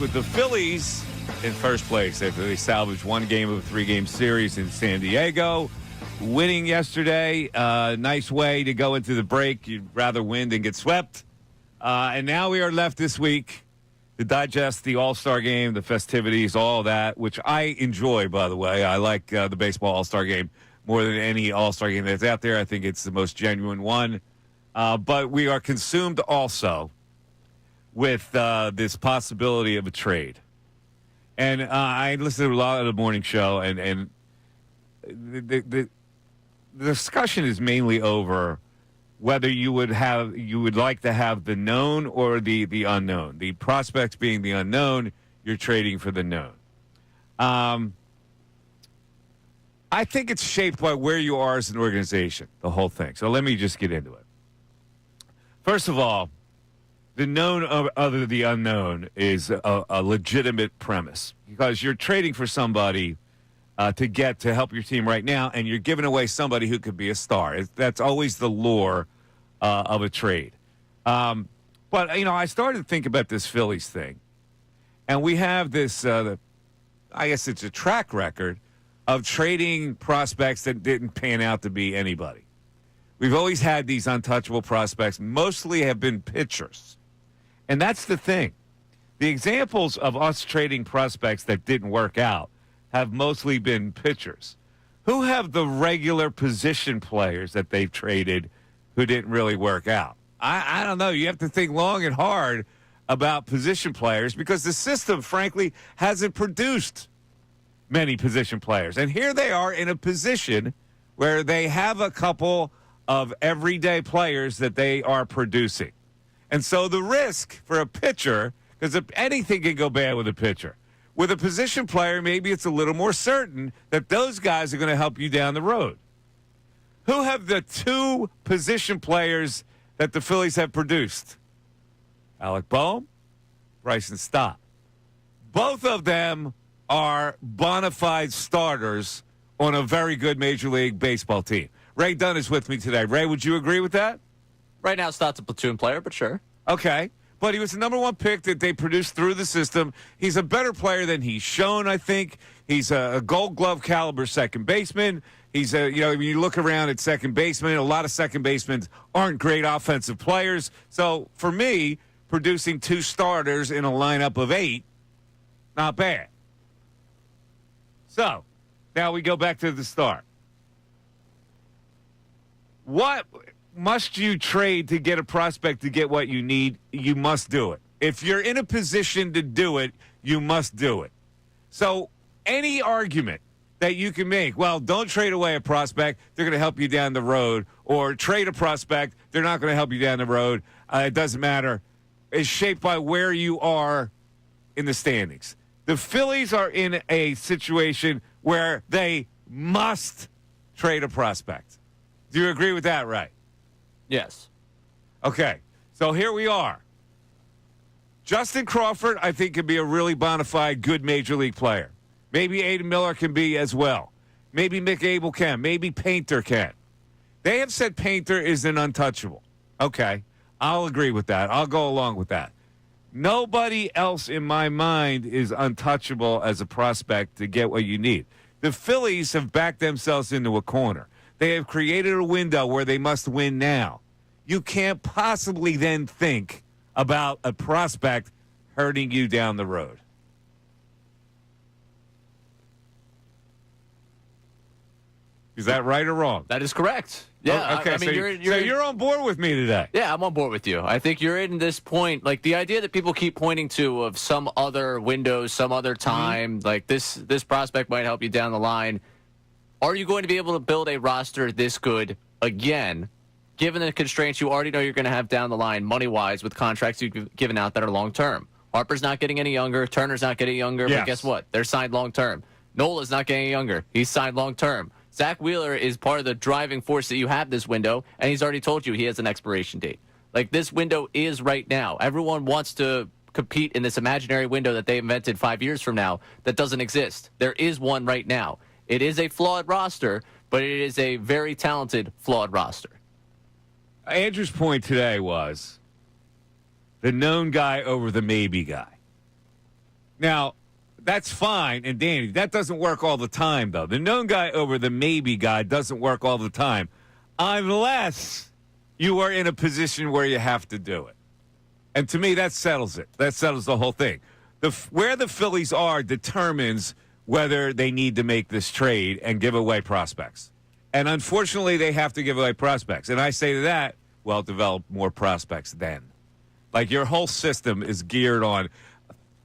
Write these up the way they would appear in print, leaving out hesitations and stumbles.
With the Phillies in first place after they salvaged one game of a three-game series in San Diego, winning yesterday. Nice way to go into the break. You'd rather win than get swept. And now we are left this week to digest the All-Star game, the festivities, all that, which I enjoy, by the way. I like the baseball All-Star game more than any All-Star game that's out there. I think it's the most genuine one. But we are consumed also with this possibility of a trade. And I listened to a lot of the morning show, and the discussion is mainly over whether you would like to have the known or the unknown. The prospects being the unknown, you're trading for the known. I think it's shaped by where you are as an organization, the whole thing. So let me just get into it. First of all, the known other the unknown is a legitimate premise because you're trading for somebody to help your team right now, and you're giving away somebody who could be a star. That's always the lure of a trade. But, I started to think about this Phillies thing, and we have this, I guess it's a track record of trading prospects that didn't pan out to be anybody. We've always had these untouchable prospects, mostly have been pitchers. And that's the thing. The examples of us trading prospects that didn't work out have mostly been pitchers. Who have the regular position players that they've traded who didn't really work out? I don't know. You have to think long and hard about position players because the system, frankly, hasn't produced many position players. And here they are in a position where they have a couple of everyday players that they are producing. And so the risk for a pitcher, because anything can go bad with a pitcher. With a position player, maybe it's a little more certain that those guys are going to help you down the road. Who have the two position players that the Phillies have produced? Alec Boehm, Bryson Stott. Both of them are bona fide starters on a very good Major League Baseball team. Ray Dunn is with me today. Ray, would you agree with that? Right now, Stott's a platoon player, but sure. Okay. But he was the number one pick that they produced through the system. He's a better player than he's shown, I think. He's a Gold Glove caliber second baseman. He's when you look around at second baseman, a lot of second basemen aren't great offensive players. So for me, producing two starters in a lineup of 8, not bad. So now we go back to the start. What must you trade to get a prospect to get what you need? You must do it. If you're in a position to do it, you must do it. So any argument that you can make, well, don't trade away a prospect, they're going to help you down the road, or trade a prospect, they're not going to help you down the road, it doesn't matter, is shaped by where you are in the standings. The Phillies are in a situation where they must trade a prospect. Do you agree with that, Ray? Yes. Okay, so here we are. Justin Crawford, I think, can be a really bona fide, good Major League player. Maybe Aiden Miller can be as well. Maybe Mick Abel can. Maybe Painter can. They have said Painter is an untouchable. Okay, I'll agree with that. I'll go along with that. Nobody else in my mind is untouchable as a prospect to get what you need. The Phillies have backed themselves into a corner. They have created a window where they must win now. You can't possibly then think about a prospect hurting you down the road. Is that right or wrong? That is correct. Yeah. Oh, okay. I mean, so you're on board with me today. Yeah, I'm on board with you. I think you're in this point, like the idea that people keep pointing to of some other window, some other time, like this prospect might help you down the line. Are you going to be able to build a roster this good again, given the constraints you already know you're going to have down the line, money-wise, with contracts you've given out that are long-term? Harper's not getting any younger. Turner's not getting younger. Yes. But guess what? They're signed long-term. Nola's not getting younger. He's signed long-term. Zach Wheeler is part of the driving force that you have this window, and he's already told you he has an expiration date. Like, this window is right now. Everyone wants to compete in this imaginary window that they invented 5 years from now that doesn't exist. There is one right now. It is a flawed roster, but it is a very talented, flawed roster. Andrew's point today was the known guy over the maybe guy. Now, that's fine and dandy. That doesn't work all the time, though. The known guy over the maybe guy doesn't work all the time unless you are in a position where you have to do it. And to me, that settles it. That settles the whole thing. Where the Phillies are determines whether they need to make this trade and give away prospects. And unfortunately, they have to give away prospects. And I say to that, well, develop more prospects then. Like your whole system is geared on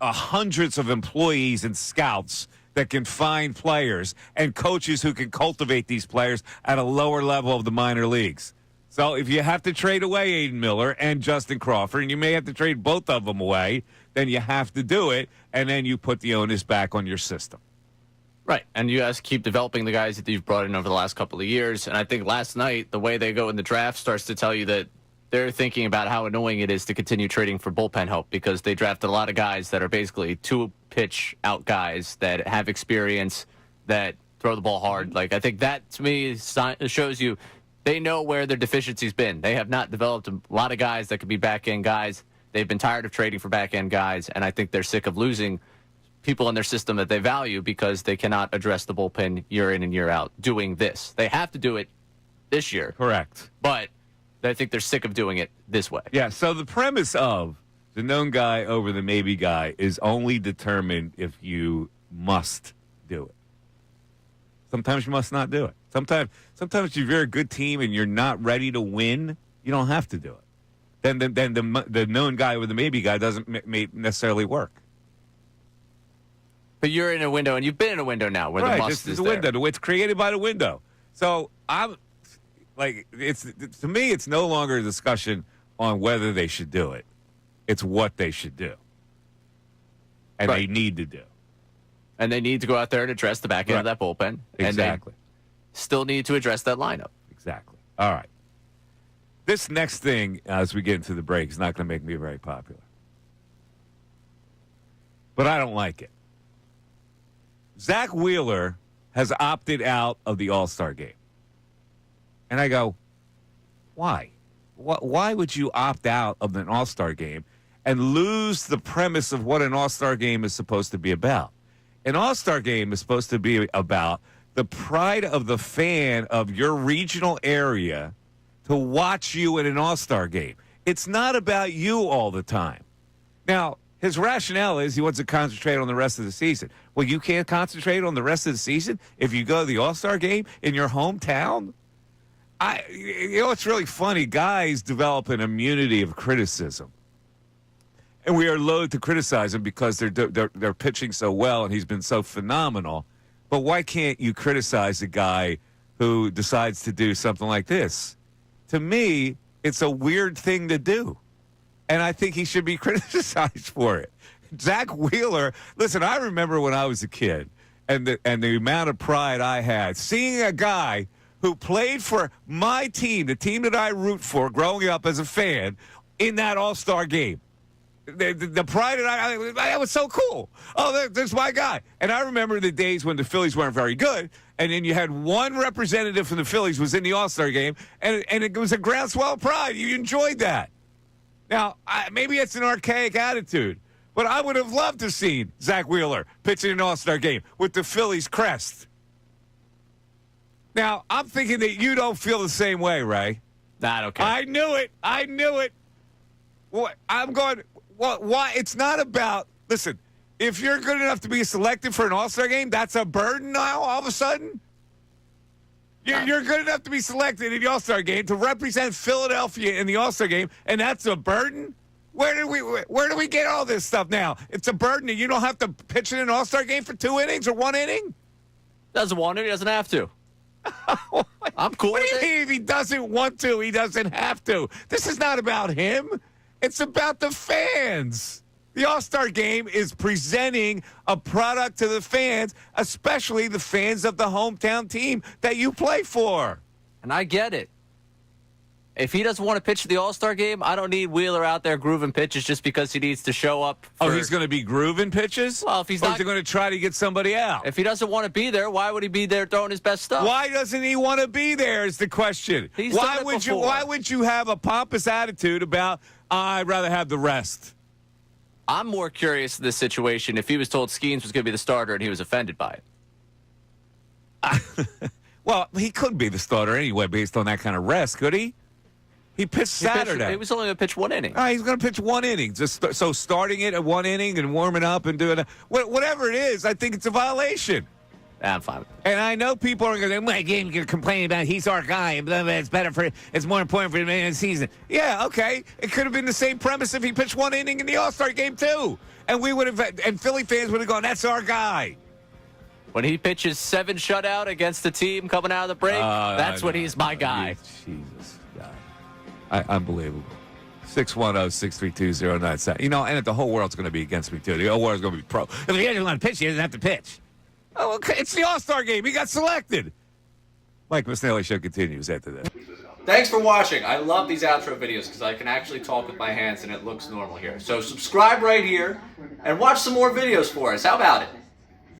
hundreds of employees and scouts that can find players and coaches who can cultivate these players at a lower level of the minor leagues. So if you have to trade away Aiden Miller and Justin Crawford, and you may have to trade both of them away, then you have to do it, and then you put the onus back on your system. Right, and you guys keep developing the guys that you've brought in over the last couple of years. And I think last night, the way they go in the draft starts to tell you that they're thinking about how annoying it is to continue trading for bullpen help because they drafted a lot of guys that are basically two-pitch out guys that have experience, that throw the ball hard. Like, I think that, to me, shows you they know where their deficiency's been. They have not developed a lot of guys that could be back-end guys. They've been tired of trading for back-end guys, and I think they're sick of losing people in their system that they value because they cannot address the bullpen year in and year out doing this. They have to do it this year. Correct. But I think they're sick of doing it this way. Yeah, so the premise of the known guy over the maybe guy is only determined if you must do it. Sometimes you must not do it. Sometimes if you're a good team and you're not ready to win, you don't have to do it. Then the known guy over the maybe guy doesn't necessarily work. But you're in a window, and you've been in a window now where the must is the there. window. It's created by the window. So I'm like, to me, it's no longer a discussion on whether they should do it. It's what they should do, and they need to do. And they need to go out there and address the back end of that bullpen. Exactly. And they still need to address that lineup. Exactly. All right. This next thing, as we get into the break, is not going to make me very popular, but I don't like it. Zach Wheeler has opted out of the All-Star game. And I go, why? Why would you opt out of an All-Star game and lose the premise of what an All-Star game is supposed to be about? An All-Star game is supposed to be about the pride of the fan of your regional area to watch you in an All-Star game. It's not about you all the time. Now, his rationale is he wants to concentrate on the rest of the season. Well, you can't concentrate on the rest of the season if you go to the All-Star game in your hometown? It's really funny. Guys develop an immunity of criticism. And we are loath to criticize him because they're pitching so well and he's been so phenomenal. But why can't you criticize a guy who decides to do something like this? To me, it's a weird thing to do. And I think he should be criticized for it. Zach Wheeler, listen, I remember when I was a kid and the amount of pride I had seeing a guy who played for my team, the team that I root for growing up as a fan, in that All-Star game. The pride that was so cool. Oh, there's my guy. And I remember the days when the Phillies weren't very good, and then you had one representative from the Phillies was in the All-Star game, and it was a groundswell of pride. You enjoyed that. Now, maybe it's an archaic attitude, but I would have loved to have seen Zach Wheeler pitching an All-Star game with the Phillies crest. Now, I'm thinking that you don't feel the same way, Ray. Nah, okay. I knew it. I'm going, why? It's not about, listen, if you're good enough to be selected for an All-Star game, that's a burden now all of a sudden? You're good enough to be selected in the All-Star game to represent Philadelphia in the All-Star game, and that's a burden? Where do we get all this stuff now? It's a burden and you don't have to pitch in an All-Star game for 2 innings or 1 inning? Doesn't want to, he doesn't have to. I'm cool What with do you it. mean if he doesn't want to, he doesn't have to? This is not about him. It's about the fans. The All-Star Game is presenting a product to the fans, especially the fans of the hometown team that you play for. And I get it. If he doesn't want to pitch the All-Star Game, I don't need Wheeler out there grooving pitches just because he needs to show up. He's going to be grooving pitches? Well, if he's or not, is he going to try to get somebody out? If he doesn't want to be there, why would he be there throwing his best stuff? Why doesn't he want to be there is the question. Why would you have a pompous attitude about, I'd rather have the rest? I'm more curious in this situation if he was told Skeens was going to be the starter and he was offended by it. Well, he could be the starter anyway based on that kind of rest, could he? He pitched Saturday. He was only going to pitch 1 inning. He's going to pitch 1 inning. So starting it at 1 inning and warming up and doing whatever it is, I think it's a violation. I'm fine with it. And I know people are going to my game. You're complaining about he's our guy. And blah, blah, it's more important for him in the season. Yeah, okay. It could have been the same premise if he pitched 1 inning in the All-Star game too, and we would have. And Philly fans would have gone, "That's our guy." When he pitches 7 shutout against the team coming out of the break, that's when he's my guy. Jesus, God, unbelievable. 610-632-0997. You know, and the whole world's going to be against me too. The whole world's going to be pro. If he doesn't want to pitch, he doesn't have to pitch. Oh, okay. It's the All-Star game. He got selected. Mike Missanelli show continues after that. Thanks for watching. I love these outro videos because I can actually talk with my hands and it looks normal here. So subscribe right here and watch some more videos for us. How about it?